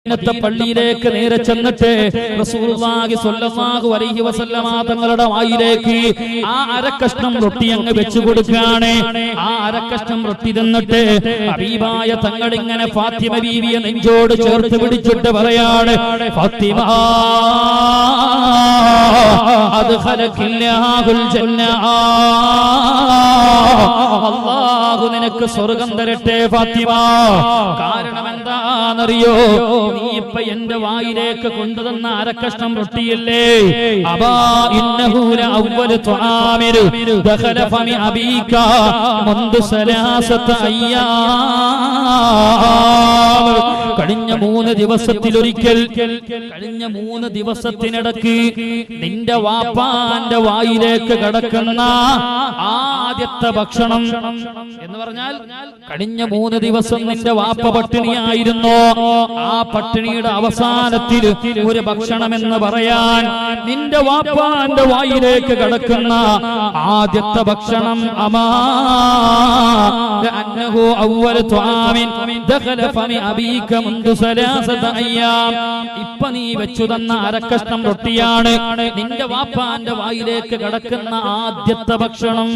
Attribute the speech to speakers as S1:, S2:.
S1: മദീനത്തെ പള്ളിയിലേക്ക് നേരെ ചെന്നിട്ട് റസൂലുള്ളാഹി സ്വല്ലല്ലാഹു അലൈഹി വസല്ലമ തങ്ങളുടെ വായിലേക്ക് ആ അരക്കഷ്ണം റൊട്ടി അങ്ങ് വെച്ചു കൊടുക്കുകയാണ്. ആ അരക്കഷ്ണം റൊട്ടി തിന്നിട്ട് ഹബീബായ തങ്ങൾ ഇങ്ങനെ ഫാത്തിമ ബീവിയെ നെഞ്ചോട് ചേർത്ത് പിടിച്ചിട്ട് പറയാണ്, ഫാത്തിമ അദ്ഖലകില്ലാഹുൽ ജന്ന, അല്ലാഹു നിനക്ക് സ്വർഗ്ഗം തരട്ടെ ഫാത്തിമ. കാരണം എന്താണെന്നറിയോ? നീ ഇപ്പ എന്റെ വായിലേക്ക് കൊണ്ടുതന്ന അരക്കഷ്ണം റൊട്ടിയില്ലേ, അബാ ഇന്നഹു ലഅവ്വലു തുആമിൻ ദഖല ഫമി അബീക മുൻദു സലാസത അയ്യാം. കഴിഞ്ഞ 3 ദിവസത്തിലൊരിക്കൽ, കഴിഞ്ഞ 3 ദിവസത്തിനിടക്ക് നിന്റെ വാപ്പാന്റെ വായിലേക്ക് കടക്കുന്ന ആദ്യത്തെ ഭക്ഷണം എന്ന് പറഞ്ഞാൽ, കഴിഞ്ഞ 3 ദിവസം നിന്റെ വാപ്പ പട്ടിണിയായിരുന്നു. ആ പട്ടിണിയുടെ അവസാനത്തിൽ ഒരു ഭക്ഷണം എന്ന് പറയാൻ നിന്റെ വാപ്പാന്റെ വായിലേക്ക് കടക്കുന്ന ആദ്യത്തെ ഭക്ഷണം അമാ അന്നഹു അവ്വലു തുആമിൻ ദഖല ഫമി അബീക മുൻദു സലാസത അയ്യാം. ഇപ്പ നീ വെച്ചു തന്ന അരക്കഷ്ണം റൊട്ടിയാണ് നിന്റെ വാപ്പാന്റെ വായിലേക്ക് കടക്കുന്ന ആദ്യത്തെ ഭക്ഷണം.